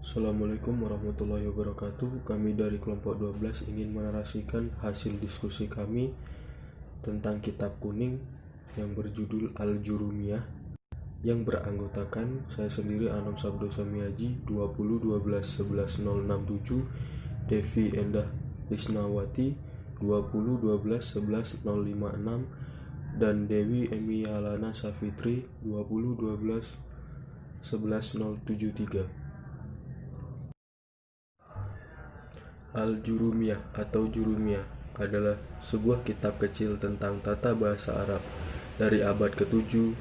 Assalamualaikum warahmatullahi wabarakatuh. Kami dari kelompok 12 ingin menarasikan hasil diskusi kami tentang kitab kuning yang berjudul Al-Jurumiyah yang beranggotakan saya sendiri Anom Sabdo Samiaji 20 12 11 067, Devi Endah Lisnawati 20 12 11 056, dan Dewi Emialana Safitri 20 12 11 073. Al-Jurumiyah atau Jurumiyah adalah sebuah kitab kecil tentang tata bahasa Arab dari abad ke-7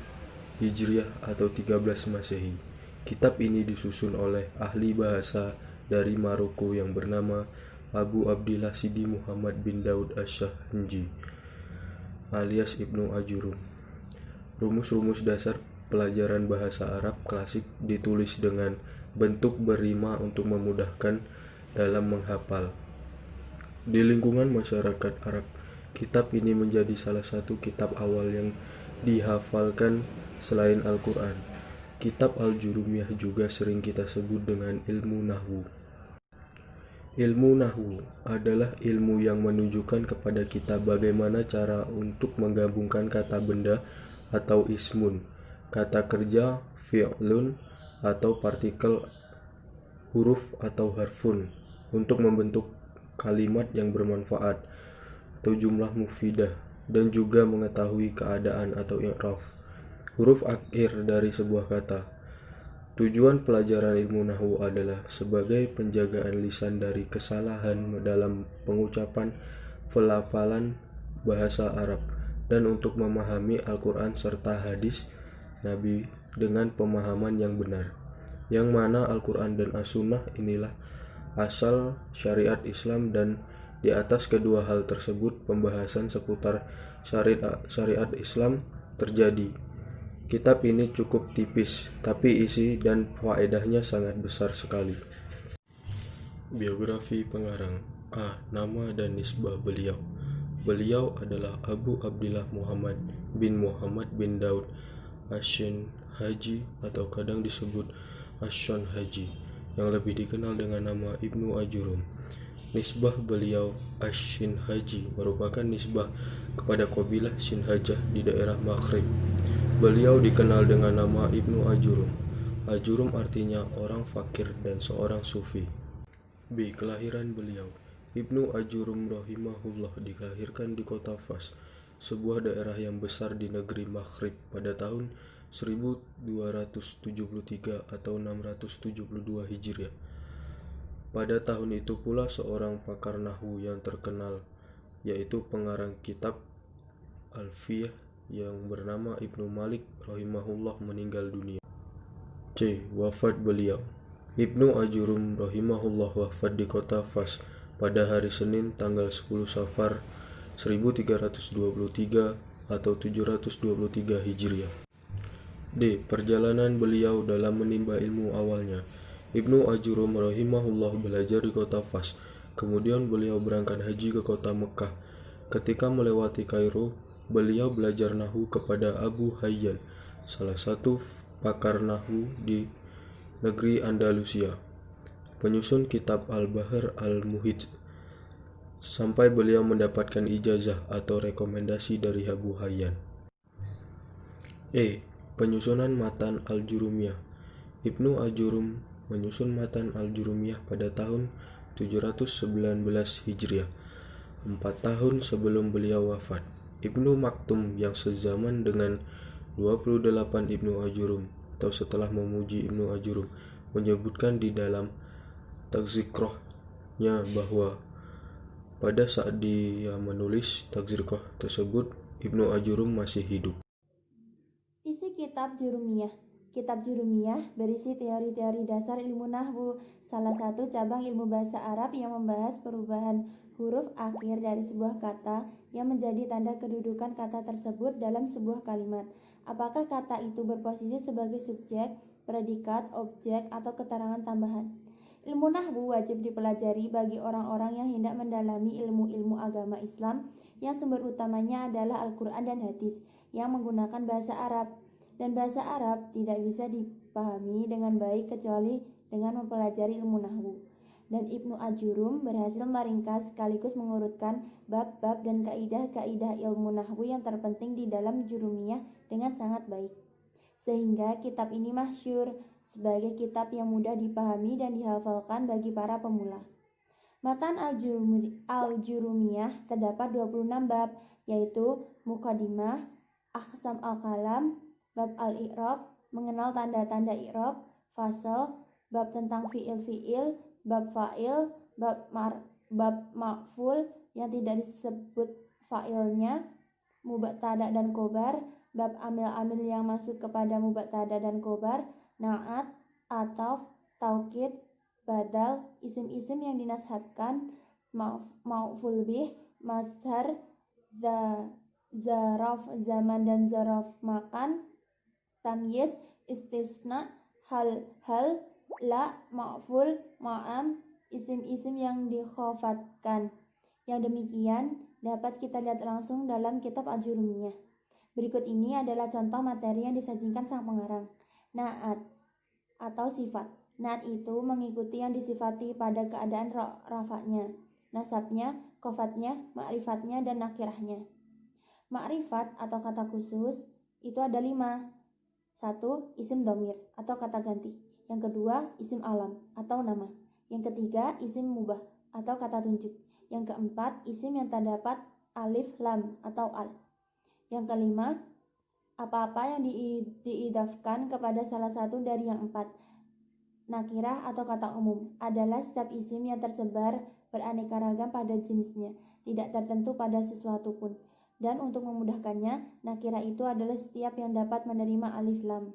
Hijriah atau 13 Masehi. Kitab ini disusun oleh ahli bahasa dari Maroko yang bernama Abu Abdillah Sidi Muhammad bin Daud Asy-Syahnji alias Ibnu Ajurum. Rumus-rumus dasar pelajaran bahasa Arab klasik ditulis dengan bentuk berima untuk memudahkan dalam menghafal. Di lingkungan masyarakat Arab, kitab ini menjadi salah satu kitab awal yang dihafalkan selain Al-Quran. Kitab Al-Jurumiyah juga sering kita sebut dengan ilmu nahwu. Ilmu nahwu adalah ilmu yang menunjukkan kepada kita bagaimana cara untuk menggabungkan kata benda atau ismun, kata kerja, fi'lun, atau partikel, huruf atau harfun untuk membentuk kalimat yang bermanfaat atau jumlah mufidah, dan juga mengetahui keadaan atau i'raf huruf akhir dari sebuah kata. Tujuan pelajaran ilmu nahwu adalah sebagai penjagaan lisan dari kesalahan dalam pengucapan pelafalan bahasa Arab dan untuk memahami Al-Quran serta hadis Nabi dengan pemahaman yang benar, yang mana Al-Quran dan As-Sunnah inilah asal syariat Islam, dan di atas kedua hal tersebut pembahasan seputar syariat Islam terjadi. Kitab ini cukup tipis, tapi isi dan faedahnya sangat besar sekali. Biografi pengarang. Nama dan nisbah beliau. Beliau adalah Abu Abdillah Muhammad bin Daud Asy-Syahnji atau kadang disebut Asy-Syahnji, yang lebih dikenal dengan nama Ibnu Ajurum. Nisbah beliau Asy-Syahnji merupakan nisbah kepada kabilah Shinhajah di daerah Maghrib. Beliau dikenal dengan nama Ibnu Ajurum. Ajurum artinya orang fakir dan seorang sufi. B. Kelahiran beliau. Ibnu Ajurum rahimahullah dilahirkan di kota Fas, sebuah daerah yang besar di negeri Maghrib pada tahun 1273 atau 672 Hijriah. Pada tahun itu pula seorang pakar nahwu yang terkenal, yaitu pengarang kitab Alfiyah yang bernama Ibnu Malik rahimahullah meninggal dunia. C. Wafat beliau. Ibnu Ajurum rahimahullah wafat di kota Fas pada hari Senin tanggal 10 Safar 1323 atau 723 Hijriah. D. Perjalanan beliau dalam menimba ilmu awalnya. Ibnu Ajurum rahimahullah belajar di kota Fas. Kemudian beliau berangkat haji ke kota Mekah. Ketika melewati Kairo, beliau belajar nahwu kepada Abu Hayyan, salah satu pakar nahwu di negeri Andalusia, penyusun kitab Al-Bahr Al-Muhit, sampai beliau mendapatkan ijazah atau rekomendasi dari Abu Hayyan. E. Penyusunan matan Al-Jurumiyah. Ibnu Ajurum menyusun matan Al-Jurumiyah pada tahun 719 Hijriah, 4 tahun sebelum beliau wafat. Ibnu Maktum yang sezaman dengan 28 Ibnu Ajurum atau setelah memuji Ibnu Ajurum menyebutkan di dalam Tazkirahnya bahwa pada saat dia menulis Tazkirah tersebut Ibnu Ajurum masih hidup. Isi kitab Jurumiyah. Kitab Jurumiyah berisi teori-teori dasar ilmu nahwu, salah satu cabang ilmu bahasa Arab yang membahas perubahan huruf akhir dari sebuah kata yang menjadi tanda kedudukan kata tersebut dalam sebuah kalimat. Apakah kata itu berposisi sebagai subjek, predikat, objek, atau keterangan tambahan? Ilmu nahwu wajib dipelajari bagi orang-orang yang hendak mendalami ilmu-ilmu agama Islam yang sumber utamanya adalah Al-Quran dan hadis yang menggunakan bahasa Arab. Dan bahasa Arab tidak bisa dipahami dengan baik kecuali dengan mempelajari ilmu nahwu. Dan Ibnu Ajurum berhasil meringkas sekaligus mengurutkan bab-bab dan kaidah-kaidah ilmu nahwu yang terpenting di dalam Jurumiyah dengan sangat baik. Sehingga kitab ini masyhur sebagai kitab yang mudah dipahami dan dihafalkan bagi para pemula. Matan Al-Jurumiyah terdapat 26 bab, yaitu Muqaddimah, Aqsam al-Kalam, bab al-i'rab, mengenal tanda-tanda i'rab, fasal, bab tentang fi'il-fi'il, bab fa'il, bab maf'ul yang tidak disebut fa'ilnya, mubtada dan khobar, bab amil-amil yang masuk kepada mubtada dan khobar, na'at, ataf, taukid, badal, isim-isim yang dinashatkan, ma'ful bih, mazhar, zaraf zaman dan zaraf makan, tamyiz, istisna, hal, la, ma'ful, ma'am, isim-isim yang dikhofatkan. Yang demikian dapat kita lihat langsung dalam kitab Al-Jurumiyah. Berikut ini adalah contoh materi yang disajikan sang pengarang. Na'at atau sifat. Na'at itu mengikuti yang disifati pada keadaan rafa'nya, nasabnya, khofatnya, ma'rifatnya, dan nakirahnya. Ma'rifat atau kata khusus itu ada 5. 1. Isim domir atau kata ganti. Yang kedua, isim alam atau nama. Yang ketiga, isim mubah atau kata tunjuk. Yang keempat, isim yang terdapat alif, lam, atau al. Yang kelima, apa-apa yang diidafkan kepada salah satu dari yang 4. Nakirah atau kata umum adalah setiap isim yang tersebar beraneka ragam pada jenisnya, tidak tertentu pada sesuatu pun. Dan untuk memudahkannya, nakirah itu adalah setiap yang dapat menerima alif lam.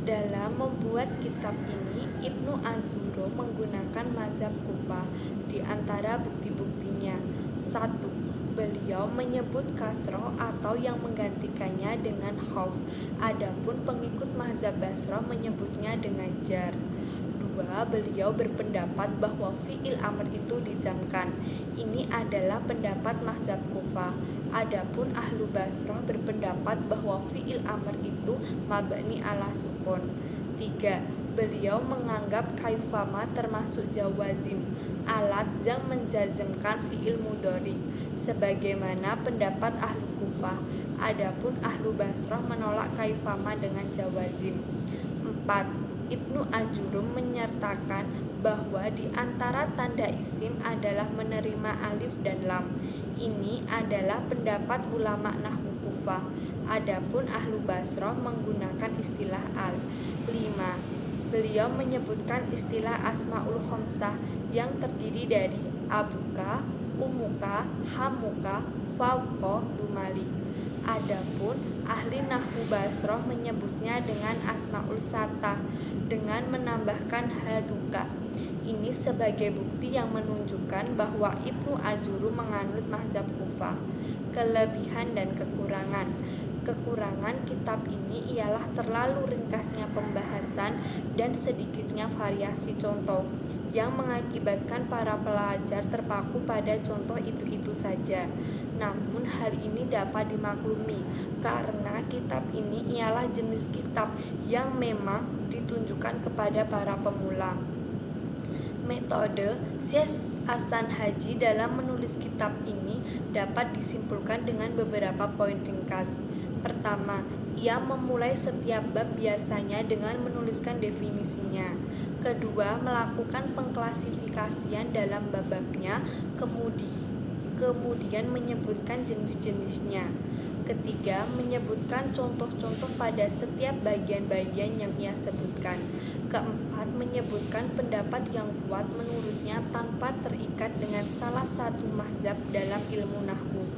Dalam membuat kitab ini, Ibnu Ajurum menggunakan mazhab Kufah. Di antara bukti-buktinya, 1. Beliau menyebut kasroh atau yang menggantikannya dengan khauf. Adapun pengikut mazhab Basrah menyebutnya dengan jar. 2. Beliau berpendapat bahwa fi'il amr itu dijamkan. Ini adalah pendapat mazhab Kufah. Adapun ahlu Basrah berpendapat bahwa fi'il amr itu mabni ala sukun. 3. Beliau menganggap kaifama termasuk jawazim, alat yang menjazmkan fi'il mudhari, sebagaimana pendapat ahlu Kufah. Adapun ahlu Basrah menolak kaifama dengan jawazim. 4. Ibnu Ajurum menyertakan bahwa di antara tanda isim adalah menerima alif dan lam. Ini adalah pendapat ulama nahwu Kufah. Adapun ahlu Basrah menggunakan istilah al. 5. Beliau menyebutkan istilah asmaul khamsah yang terdiri dari abuka, umuka, hamuka, fauqa, dumali. Adapun ahli nahwu Basrah menyebutnya dengan asmaul satah dengan menambahkan haduka. Ini sebagai bukti yang menunjukkan bahwa Ibnu Ajurum menganut mazhab Kufah. Kelebihan dan kekurangan. Kekurangan kitab ini ialah terlalu ringkasnya pembahasan dan sedikitnya variasi contoh yang mengakibatkan para pelajar terpaku pada contoh itu-itu saja. Namun hal ini dapat dimaklumi karena kitab ini ialah jenis kitab yang memang ditunjukkan kepada para pemula. Metode Syekh Hasan Haji dalam menulis kitab ini dapat disimpulkan dengan beberapa poin ringkas. Pertama, ia memulai setiap bab biasanya dengan menuliskan definisinya. Kedua, melakukan pengklasifikasian dalam bab-babnya, kemudian menyebutkan jenis-jenisnya. Ketiga, menyebutkan contoh-contoh pada setiap bagian-bagian yang ia sebutkan. Keempat, menyebutkan pendapat yang kuat menurutnya tanpa terikat dengan salah satu mazhab dalam ilmu nahwu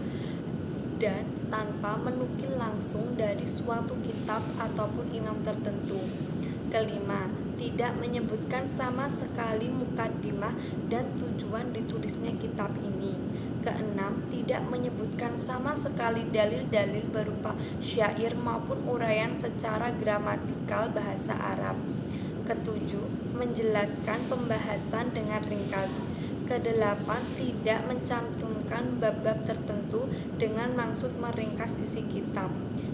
dan tanpa menukil langsung dari suatu kitab ataupun imam tertentu. Kelima, tidak menyebutkan sama sekali mukaddimah dan tujuan ditulisnya kitab ini. Keenam, tidak menyebutkan sama sekali dalil-dalil berupa syair maupun uraian secara gramatikal bahasa Arab. Ketujuh, menjelaskan pembahasan dengan ringkas. Kedelapan, tidak mencantumkan bab-bab tertentu dengan maksud meringkas isi kitab.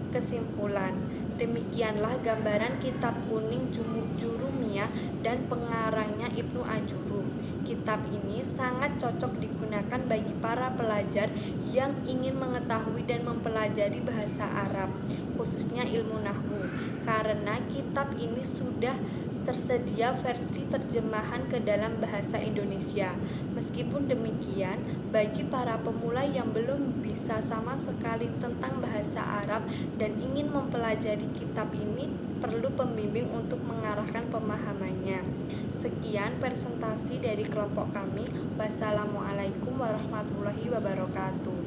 Kesimpulan, demikianlah gambaran kitab kuning Jurumiyah dan pengarangnya Ibnu Ajurum. Kitab ini sangat cocok digunakan bagi para pelajar yang ingin mengetahui dan mempelajari bahasa Arab, khususnya ilmu nahwu, karena kitab ini sudah tersedia versi terjemahan ke dalam bahasa Indonesia. Meskipun demikian, bagi para pemula yang belum bisa sama sekali tentang bahasa Arab dan ingin mempelajari kitab ini, perlu pembimbing untuk mengarahkan pemahamannya. Sekian presentasi dari kelompok kami. Wassalamualaikum warahmatullahi wabarakatuh.